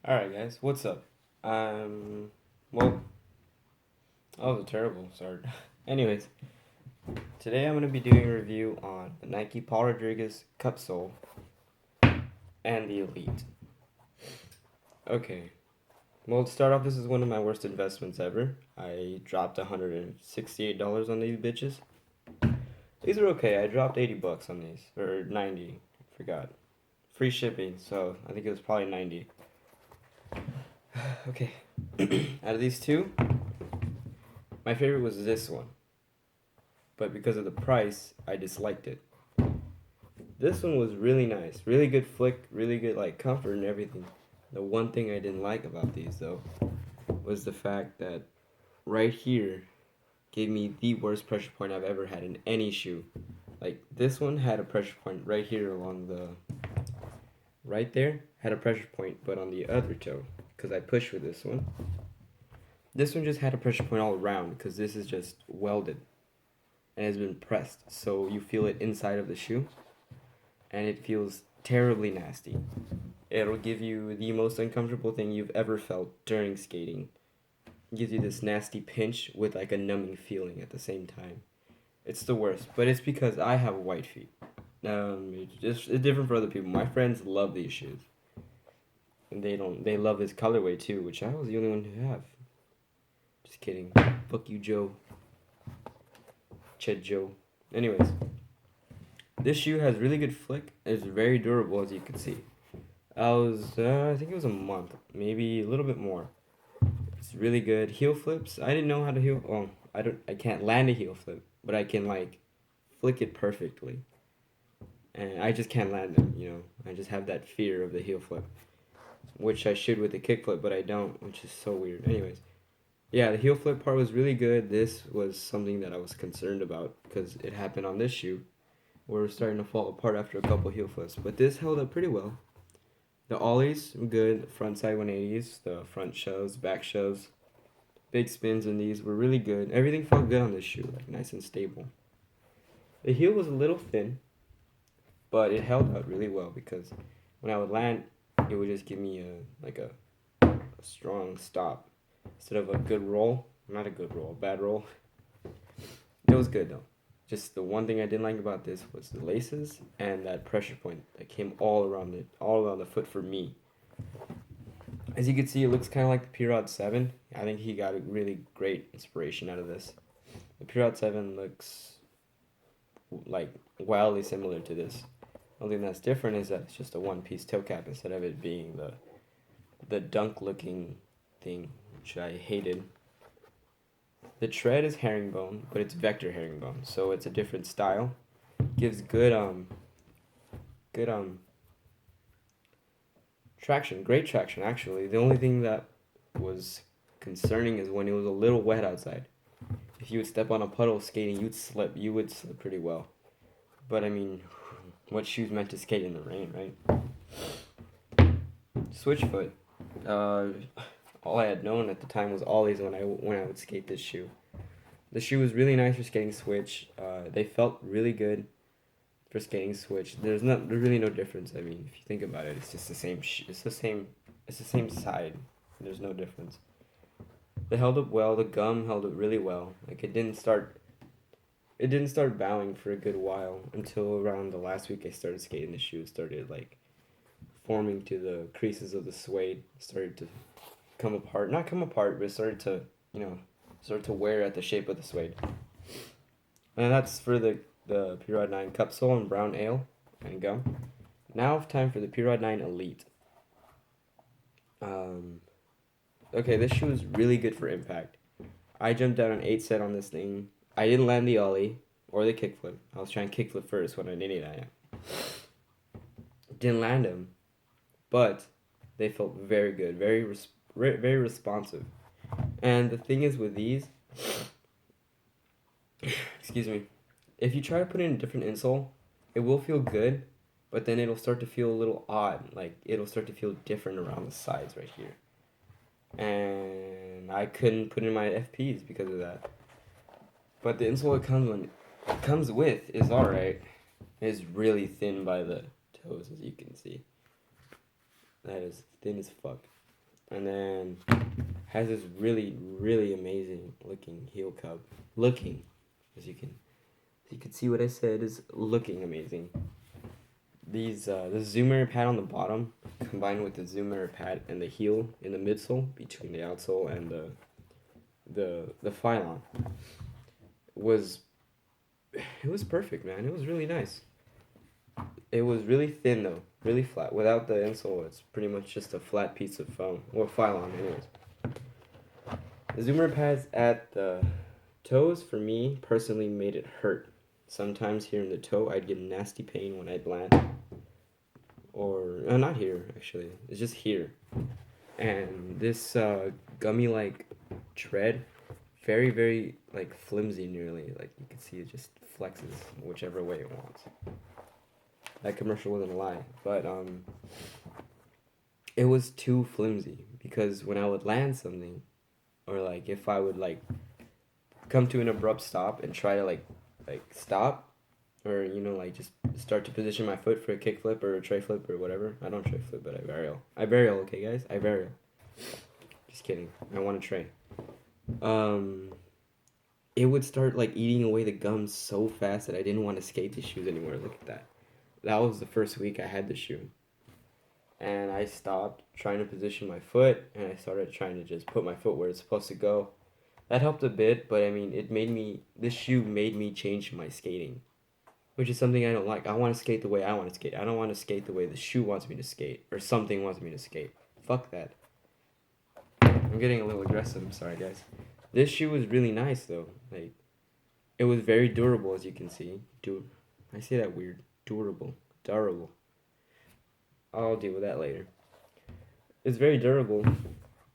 Alright, guys, what's up? Well, that was a terrible start. Anyways, today I'm going to be doing a review on the Nike Paul Rodriguez Cupsole and the Elite. Okay, well, to start off, this is one of my worst investments ever. I dropped $168 on these bitches. These are okay. I dropped 80 bucks on these, or 90, forgot. Free shipping, so I think it was probably 90. Okay, out of these two, my favorite was this one, but because of the price, I disliked it. This one was really nice, really good flick, really good like comfort and everything. The one thing I didn't like about these though was the fact that right here gave me the worst pressure point I've ever had in any shoe. Like this one had a pressure point right here along the right there had a pressure point, but on the other toe, because I pushed with this one. This one just had a pressure point all around because this is just welded and has been pressed, so you feel it inside of the shoe, and it feels terribly nasty. It'll give you the most uncomfortable thing you've ever felt during skating. It gives you this nasty pinch with like a numbing feeling at the same time. It's the worst, but it's because I have white feet. It's different for other people. My friends love these shoes, and they love this colorway too, which I was the only one who have. Just kidding. Fuck you, Joe. Ched Joe. Anyways, this shoe has really good flick. It's very durable, as you can see. I think it was a month, maybe a little bit more. It's really good. Heel flips. I didn't know how to heel. Oh, I can't land a heel flip, but I can like flick it perfectly. And I just can't land them. I just have that fear of the heel flip, which I should with the kick flip, but I don't, which is so weird. Anyways, yeah, the heel flip part was really good. This was something that I was concerned about because it happened on this shoe. Where it's starting to fall apart after a couple heel flips, but this held up pretty well. The ollies were good, frontside 180s, the front shoves, back shoves, big spins in these were really good. Everything felt good on this shoe, like nice and stable. The heel was a little thin, but it held out really well because when I would land, it would just give me a strong stop instead of a good roll. Not a good roll, a bad roll. It was good though. Just the one thing I didn't like about this was the laces and that pressure point that came all around the foot for me. As you can see, it looks kind of like the P-Rod 7. I think he got a really great inspiration out of this. The P-Rod 7 looks like wildly similar to this. The only thing that's different is that it's just a one-piece toe cap instead of it being the dunk-looking thing, which I hated. The tread is herringbone, but it's vector herringbone, so it's a different style. Gives good traction, great traction actually. The only thing that was concerning is when it was a little wet outside. If you would step on a puddle skating, you would slip pretty well. But I mean, what shoe's meant to skate in the rain, right? Switchfoot. All I had known at the time was ollies when I would skate this shoe. The shoe was really nice for skating switch. They felt really good for skating switch. There's really no difference. I mean, if you think about it, it's just the same. It's the same side. There's no difference. They held up well. The gum held up really well. Like it didn't start bowing for a good while until around the last week I started skating the shoe. It started like forming to the creases of the suede. It started to come apart. Not come apart, but it started to wear at the shape of the suede. And that's for the P-Rod 9 Cupsole and Brown Ale and gum. Now time for the P-Rod 9 Elite. Okay, this shoe is really good for impact. I jumped down an 8 set on this thing. I didn't land the ollie or the kickflip. I was trying kickflip first, what an idiot I am. Didn't land them, but they felt very good, very responsive. And the thing is with these, excuse me, if you try to put in a different insole, it will feel good, but then it'll start to feel a little odd. Like it'll start to feel different around the sides right here. And I couldn't put in my FPs because of that. But the insole it comes with is alright. It's really thin by the toes, as you can see. That is thin as fuck. and then has this really really amazing looking heel cub. Looking, as you can see what I said is looking amazing. These the zoomer pad on the bottom combined with the zoomer pad and the heel in the midsole between the outsole and the Phylon was it was perfect, man. It was really nice. It was really thin though, really flat. Without the insole, it's pretty much just a flat piece of foam or Phylon, anyways. The zoomer pads at the toes for me personally made it hurt. Sometimes here in the toe, I'd get nasty pain when I'd land. Or not here actually. It's just here. And this gummy-like tread, very very like flimsy nearly. Like you can see it just flexes whichever way it wants. That commercial wasn't a lie, but it was too flimsy because when I would land something, or like if I would like come to an abrupt stop and try to like stop, or like just start to position my foot for a kickflip or a tray flip or whatever. I don't tray flip, but I varial. Okay guys, I varial. Just kidding. I want a tray. It would start like eating away the gum so fast that I didn't want to skate the shoes anymore. Look at that. That was the first week I had the shoe. And I stopped trying to position my foot, and I started trying to just put my foot where it's supposed to go. That helped a bit, but I mean, this shoe made me change my skating, which is something I don't like. I want to skate the way I want to skate. I don't want to skate the way the shoe wants me to skate, or something wants me to skate. Fuck that. I'm getting a little aggressive, I'm sorry guys. This shoe was really nice though. Like, it was very durable, as you can see. I say that weird. Durable. I'll deal with that later. It's very durable.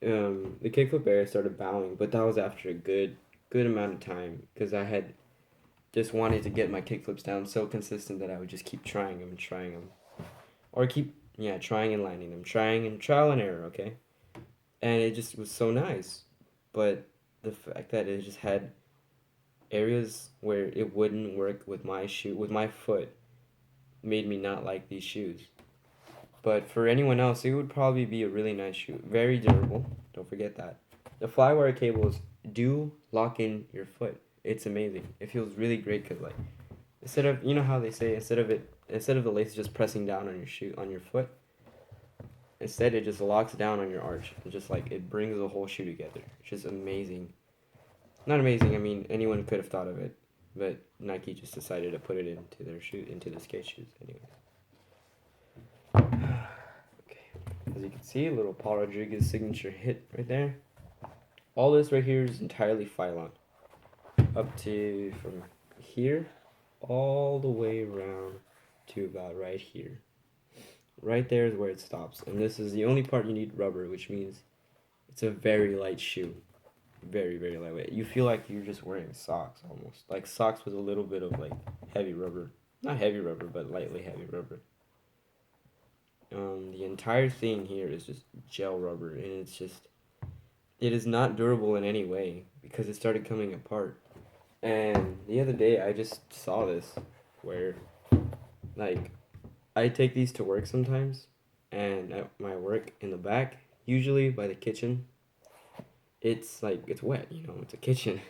The kickflip area started bowing, but that was after a good amount of time, because I had just wanted to get my kickflips down so consistent that I would just keep trying them, or keep trying and landing them, trying and trial and error, okay? And it just was so nice, but the fact that it just had areas where it wouldn't work with my foot made me not like these shoes. But for anyone else, it would probably be a really nice shoe. Very durable. Don't forget that. The Flywire cables do lock in your foot. It's amazing. It feels really great because, like, instead of, how they say, instead of the lace just pressing down on your foot, instead it just locks down on your arch. And just like it brings the whole shoe together. It's just amazing. Not amazing. I mean, anyone could have thought of it, but Nike just decided to put it into the skate shoes, anyways. Okay, as you can see, a little Paul Rodriguez signature hit right there. All this right here is entirely Phylon, up to from here all the way around to about right here. Right there is where it stops, and this is the only part you need rubber, which means it's a very light shoe. Very, very lightweight. You feel like you're just wearing socks almost. Like socks with a little bit of like heavy rubber. Not heavy rubber, but lightly heavy rubber. The entire thing here is just gel rubber, and it is not durable in any way because it started coming apart. And the other day I just saw this where, like, I take these to work sometimes, and at my work in the back, usually by the kitchen, it's wet, it's a kitchen.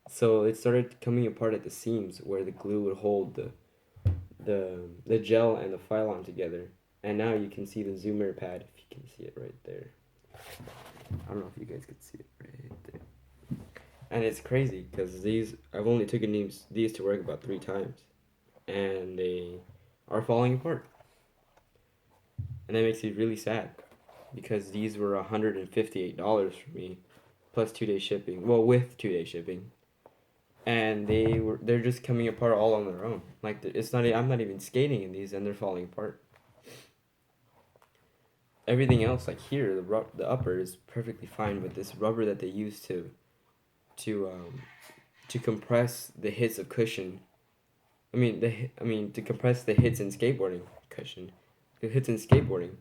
So it started coming apart at the seams where the glue would hold the gel and the Phylon together. And now you can see the zoomer pad, if you can see it right there. I don't know if you guys can see it right there. And it's crazy because I've only taken these to work about 3 times, and they are falling apart. And that makes me really sad, because these were $158 for me, plus 2-day shipping. Well, with 2-day shipping, and they're just coming apart all on their own. Like, I'm not even skating in these, and they're falling apart. Everything else, like here, the upper is perfectly fine, but this rubber that they use to compress the hits of cushion. To compress the hits in skateboarding cushion. The hits in skateboarding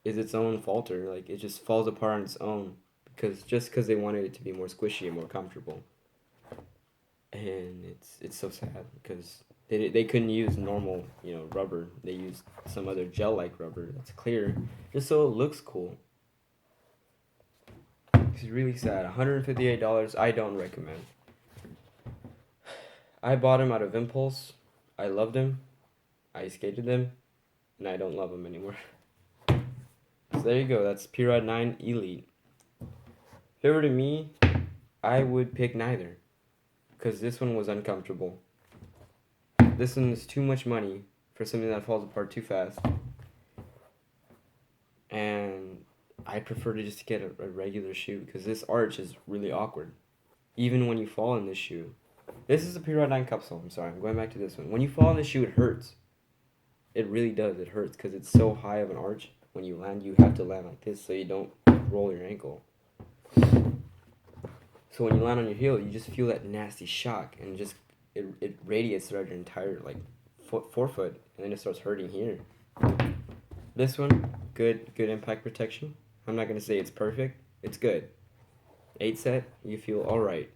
is its own falter. Like, it just falls apart on its own because they wanted it to be more squishy and more comfortable. And it's so sad because they couldn't use normal rubber. They used some other gel-like rubber that's clear, just so it looks cool. Makes me really sad. $158. I don't recommend. I bought him out of impulse. I loved him. I skated them, and I don't love him anymore. So there you go. That's P-Rod 9 Elite. If it were to me, I would pick neither, because this one was uncomfortable. This one is too much money for something that falls apart too fast. And I prefer to just get a regular shoe, because this arch is really awkward. Even when you fall in this shoe. This is a P-Rod 9 capsule. I'm sorry, I'm going back to this one. When you fall in this shoe, it hurts. It really does. It hurts because it's so high of an arch. When you land, you have to land like this so you don't roll your ankle. So when you land on your heel, you just feel that nasty shock, and just it radiates throughout your entire forefoot, and then it starts hurting here. This one, good impact protection. I'm not gonna say it's perfect. It's good. 8 set, you feel all right.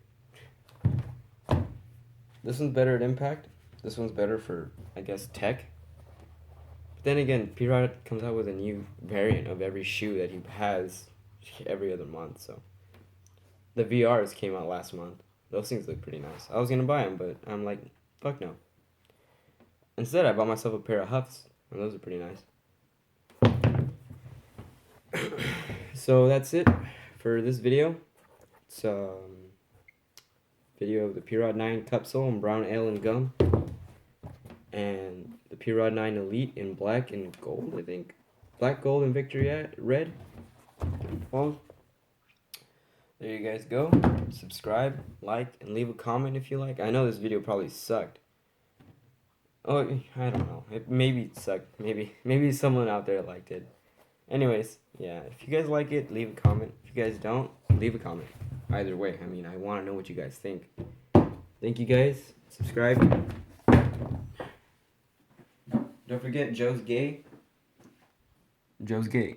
This one's better at impact. This one's better for, I guess, tech. But then again, P-Rod comes out with a new variant of every shoe that he has every other month. So the VRs came out last month. Those things look pretty nice. I was gonna buy them, but I'm like, fuck no. Instead, I bought myself a pair of Huffs, and those are pretty nice. So that's it for this video. It's video of the P-Rod 9 Cupsole in brown ale and gum, and the P-Rod 9 Elite in black and gold, I think. Black, gold, and Victory red. Well, there you guys go. Subscribe, like, and leave a comment if you like. I know this video probably sucked. Oh, I don't know. Maybe it sucked. Maybe someone out there liked it. Anyways, yeah, if you guys like it, leave a comment. If you guys don't, leave a comment. Either way, I mean, I want to know what you guys think. Thank you guys. Subscribe. Don't forget, Joe's gay. Joe's gay.